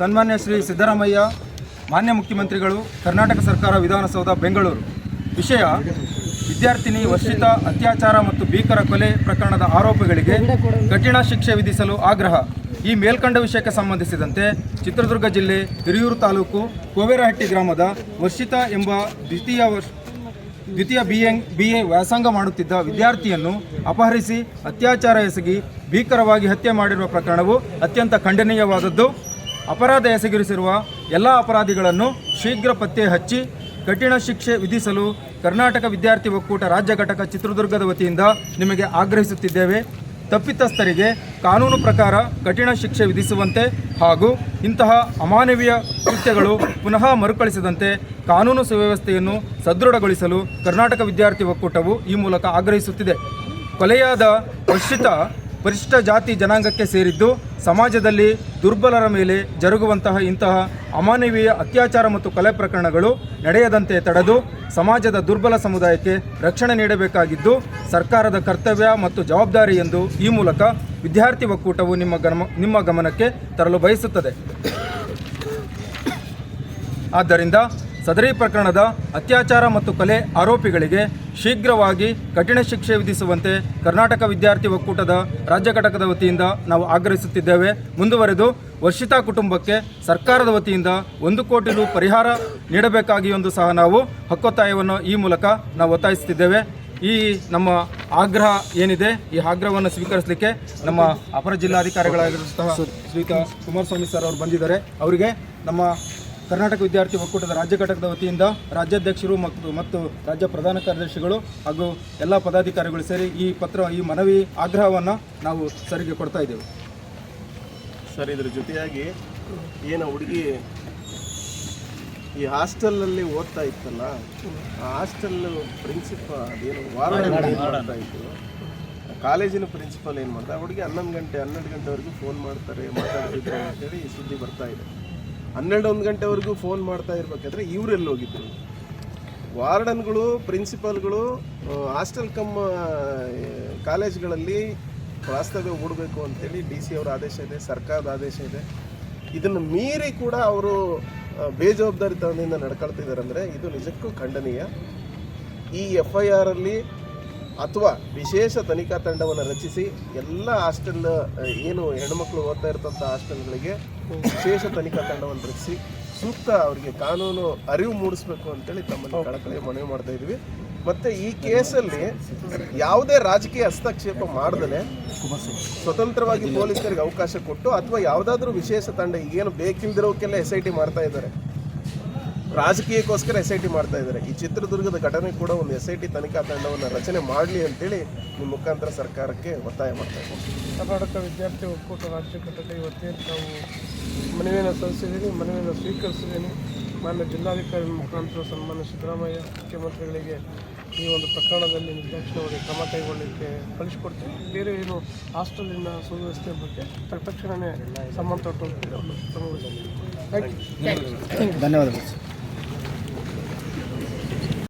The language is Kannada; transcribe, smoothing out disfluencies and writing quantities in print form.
ಸನ್ಮಾನ್ಯ ಶ್ರೀ ಸಿದ್ದರಾಮಯ್ಯ, ಮಾನ್ಯ ಮುಖ್ಯಮಂತ್ರಿಗಳು, ಕರ್ನಾಟಕ ಸರ್ಕಾರ, ವಿಧಾನಸೌಧ, ಬೆಂಗಳೂರು. ವಿಷಯ: ವಿದ್ಯಾರ್ಥಿನಿ ವರ್ಷಿತ ಅತ್ಯಾಚಾರ ಮತ್ತು ಭೀಕರ ಕೊಲೆ ಪ್ರಕರಣದ ಆರೋಪಿಗಳಿಗೆ ಕಠಿಣ ಶಿಕ್ಷೆ ವಿಧಿಸಲು ಆಗ್ರಹ. ಈ ಮೇಲ್ಕಂಡ ವಿಷಯಕ್ಕೆ ಸಂಬಂಧಿಸಿದಂತೆ ಚಿತ್ರದುರ್ಗ ಜಿಲ್ಲೆ ಹಿರಿಯೂರು ತಾಲೂಕು ಕೋವೇರಹಟ್ಟಿ ಗ್ರಾಮದ ವರ್ಷಿತ ಎಂಬ ದ್ವಿತೀಯ BA ವ್ಯಾಸಂಗ ಮಾಡುತ್ತಿದ್ದ ವಿದ್ಯಾರ್ಥಿಯನ್ನು ಅಪಹರಿಸಿ ಅತ್ಯಾಚಾರ ಎಸಗಿ ಭೀಕರವಾಗಿ ಹತ್ಯೆ ಮಾಡಿರುವ ಪ್ರಕರಣವು ಅತ್ಯಂತ ಖಂಡನೀಯವಾದದ್ದು. ಅಪರಾಧ ಎಸಗಿಸಿರುವ ಎಲ್ಲ ಅಪರಾಧಿಗಳನ್ನು ಶೀಘ್ರ ಪತ್ತೆ ಹಚ್ಚಿ ಕಠಿಣ ಶಿಕ್ಷೆ ವಿಧಿಸಲು ಕರ್ನಾಟಕ ವಿದ್ಯಾರ್ಥಿ ಒಕ್ಕೂಟ ರಾಜ್ಯ ಘಟಕ ಚಿತ್ರದುರ್ಗದ ವತಿಯಿಂದ ನಿಮಗೆ ಆಗ್ರಹಿಸುತ್ತಿದ್ದೇವೆ. ತಪ್ಪಿತಸ್ಥರಿಗೆ ಕಾನೂನು ಪ್ರಕಾರ ಕಠಿಣ ಶಿಕ್ಷೆ ವಿಧಿಸುವಂತೆ ಹಾಗೂ ಇಂತಹ ಅಮಾನವೀಯ ಕೃತ್ಯಗಳು ಪುನಃ ಮರುಕಳಿಸದಂತೆ ಕಾನೂನು ಸುವ್ಯವಸ್ಥೆಯನ್ನು ಸದೃಢಗೊಳಿಸಲು ಕರ್ನಾಟಕ ವಿದ್ಯಾರ್ಥಿ ಒಕ್ಕೂಟವು ಈ ಮೂಲಕ ಆಗ್ರಹಿಸುತ್ತಿದೆ. ಕೊಲೆಯಾದ ವರ್ಷಿತ ಪರಿಶಿಷ್ಟ ಜಾತಿ ಜನಾಂಗಕ್ಕೆ ಸೇರಿದ್ದು ಸಮಾಜದಲ್ಲಿ ದುರ್ಬಲರ ಮೇಲೆ ಜರುಗುವಂತಹ ಇಂತಹ ಅಮಾನವೀಯ ಅತ್ಯಾಚಾರ ಮತ್ತು ಕೊಲೆ ಪ್ರಕರಣಗಳು ನಡೆಯದಂತೆ ತಡೆದು ಸಮಾಜದ ದುರ್ಬಲ ಸಮುದಾಯಕ್ಕೆ ರಕ್ಷಣೆ ನೀಡಬೇಕಾಗಿದ್ದು ಸರ್ಕಾರದ ಕರ್ತವ್ಯ ಮತ್ತು ಜವಾಬ್ದಾರಿ ಎಂದು ಈ ಮೂಲಕ ವಿದ್ಯಾರ್ಥಿ ಒಕ್ಕೂಟವು ನಿಮ್ಮ ಗಮನಕ್ಕೆ ತರಲು ಬಯಸುತ್ತದೆ. ಆದ್ದರಿಂದ ಸದರಿ ಪ್ರಕರಣದ ಅತ್ಯಾಚಾರ ಮತ್ತು ಕೊಲೆ ಆರೋಪಿಗಳಿಗೆ ಶೀಘ್ರವಾಗಿ ಕಠಿಣ ಶಿಕ್ಷೆ ವಿಧಿಸುವಂತೆ ಕರ್ನಾಟಕ ವಿದ್ಯಾರ್ಥಿ ಒಕ್ಕೂಟದ ರಾಜ್ಯ ಘಟಕದ ವತಿಯಿಂದ ನಾವು ಆಗ್ರಹಿಸುತ್ತಿದ್ದೇವೆ. ಮುಂದುವರೆದು ವರ್ಷಿತಾ ಕುಟುಂಬಕ್ಕೆ ಸರ್ಕಾರದ ವತಿಯಿಂದ 1 ಕೋಟಿ ರು ಪರಿಹಾರ ನೀಡಬೇಕಾಗಿ ಎಂದು ಸಹ ನಾವು ಹಕ್ಕೊತ್ತಾಯವನ್ನು ಈ ಮೂಲಕ ನಾವು ಒತ್ತಾಯಿಸುತ್ತಿದ್ದೇವೆ. ಈ ನಮ್ಮ ಆಗ್ರಹ ಏನಿದೆ, ಈ ಆಗ್ರಹವನ್ನು ಸ್ವೀಕರಿಸಲಿಕ್ಕೆ ನಮ್ಮ ಅಪರ ಜಿಲ್ಲಾಧಿಕಾರಿಗಳಾಗಿರುವಂತಹ ಶ್ರೀಯುತ ಕುಮಾರಸ್ವಾಮಿ ಸರ್ ಅವರು ಬಂದಿದ್ದಾರೆ. ಅವರಿಗೆ ನಮ್ಮ ಕರ್ನಾಟಕ ವಿದ್ಯಾರ್ಥಿ ಒಕ್ಕೂಟದ ರಾಜ್ಯ ಘಟಕದ ವತಿಯಿಂದ ರಾಜ್ಯಾಧ್ಯಕ್ಷರು ಮತ್ತು ರಾಜ್ಯ ಪ್ರಧಾನ ಕಾರ್ಯದರ್ಶಿಗಳು ಹಾಗೂ ಎಲ್ಲ ಪದಾಧಿಕಾರಿಗಳು ಸೇರಿ ಈ ಮನವಿ ಆಗ್ರಹವನ್ನು ನಾವು ಸರಿಗೆ ಕೊಡ್ತಾ ಇದ್ದೇವೆ. ಸರ್, ಇದರ ಜೊತೆಯಾಗಿ ಏನು ಹುಡುಗಿ ಈ ಹಾಸ್ಟೆಲಲ್ಲಿ ಓದ್ತಾ ಇತ್ತಲ್ಲ, ಆ ಹಾಸ್ಟೆಲ್ ಪ್ರಿನ್ಸಿಪಾಲ್ ಏನು ವಾರ್ಡನ್ ಮಾಡ್ತಾ ಇತ್ತು, ಕಾಲೇಜಿನ ಪ್ರಿನ್ಸಿಪಾಲ್ ಏನು ಮಾಡ್ತಾರೆ, ಹುಡುಗಿ 11 ಗಂಟೆವರೆಗೂ ಫೋನ್ ಮಾಡ್ತಾರೆ, ಮಾತಾಡ್ತಿದ್ರು ಅಂತೇಳಿ ಸುದ್ದಿ ಬರ್ತಾ ಇದೆ. 12-1 ಗಂಟೆವರೆಗೂ ಫೋನ್ ಮಾಡ್ತಾ ಇರಬೇಕಾದ್ರೆ ಇವರೆಲ್ಲಿ ಹೋಗಿದ್ರು? ವಾರ್ಡನ್ಗಳು, ಪ್ರಿನ್ಸಿಪಾಲ್ಗಳು ಹಾಸ್ಟೆಲ್ ಕಾಲೇಜ್ಗಳಲ್ಲಿ ವಾಸ್ತವ್ಯ ಹೂಡಬೇಕು ಅಂತೇಳಿ DC ಅವರ ಆದೇಶ ಇದೆ, ಸರ್ಕಾರದ ಆದೇಶ ಇದೆ. ಇದನ್ನು ಮೀರಿ ಕೂಡ ಅವರು ಬೇಜವಾಬ್ದಾರಿತನದಿಂದ ನಡ್ಕೊಳ್ತಿದ್ದಾರೆ ಅಂದರೆ ಇದು ನಿಜಕ್ಕೂ ಖಂಡನೀಯ. ಈ FIR ಅಲ್ಲಿ ಅಥವಾ ವಿಶೇಷ ತನಿಖಾ ತಂಡವನ್ನು ರಚಿಸಿ ಎಲ್ಲ ಹಾಸ್ಟೆಲ್ ಏನು ಹೆಣ್ಣುಮಕ್ಕಳು ಓದ್ತಾ ಇರ್ತಂಥ ಹಾಸ್ಟೆಲ್ಗಳಿಗೆ ವಿಶೇಷ ತನಿಖಾ ತಂಡವನ್ನು ರಚಿಸಿ ಸೂಕ್ತ ಅವರಿಗೆ ಕಾನೂನು ಅರಿವು ಮೂಡಿಸ್ಬೇಕು ಅಂತೇಳಿ ತಮ್ಮನ್ನು ಕಳಕಳಿ ಮನವಿ ಮಾಡ್ತಾ ಇದ್ವಿ. ಮತ್ತು ಈ ಕೇಸಲ್ಲಿ ಯಾವುದೇ ರಾಜಕೀಯ ಹಸ್ತಕ್ಷೇಪ ಮಾಡದೇ ಸ್ವತಂತ್ರವಾಗಿ ಪೊಲೀಸರಿಗೆ ಅವಕಾಶ ಕೊಟ್ಟು ಅಥವಾ ಯಾವುದಾದ್ರೂ ವಿಶೇಷ ತಂಡ ಏನು ಬೇಕಿಲ್ದಿರೋಕ್ಕೆಲ್ಲ SIT ಮಾಡ್ತಾ ಇದ್ದಾರೆ, ರಾಜಕೀಯಕ್ಕೋಸ್ಕರ SIT ಮಾಡ್ತಾ ಇದ್ದಾರೆ. ಈ ಚಿತ್ರದುರ್ಗದ ಘಟನೆ ಕೂಡ ಒಂದು SIT ತನಿಖಾ ತಂಡವನ್ನು ರಚನೆ ಮಾಡಲಿ ಅಂತೇಳಿ ನಿಮ್ಮ ಮುಖಾಂತರ ಸರ್ಕಾರಕ್ಕೆ ಒತ್ತಾಯ ಮಾಡ್ತಾ ಇದ್ದೀವಿ. ಕರ್ನಾಟಕ ವಿದ್ಯಾರ್ಥಿ ಒಕ್ಕೂಟ ರಾಜ್ಯ ಘಟಕ ಇವತ್ತೇನು ನಾವು ಮನವಿಯನ್ನು ಸಲ್ಲಿಸಿದ್ದೀನಿ, ಮನವಿಯನ್ನು ಸ್ವೀಕರಿಸಿದ್ದೀನಿ. ಮಾನ್ಯ ಜಿಲ್ಲಾಧಿಕಾರಿ ಮುಖಾಂತರ ಸನ್ಮಾನ್ಯ ಸಿದ್ದರಾಮಯ್ಯ ಮುಖ್ಯಮಂತ್ರಿಗಳಿಗೆ ಈ ಒಂದು ಪ್ರಕರಣದಲ್ಲಿ ನಿರ್ದಾಕ್ಷಿಣ್ಯವಾಗಿ ಕ್ರಮ ಕೈಗೊಳ್ಳಲಿಕ್ಕೆ ಕಳಿಸ್ಕೊಡ್ತೀವಿ. ಬೇರೆ ಏನು ಹಾಸ್ಟೆಲಿನ ಸುವ್ಯವಸ್ಥೆ ಬಗ್ಗೆ ತಕ್ಷಣವೇ ಸಂಬಂಧಪಟ್ಟ ಧನ್ಯವಾದಗಳು.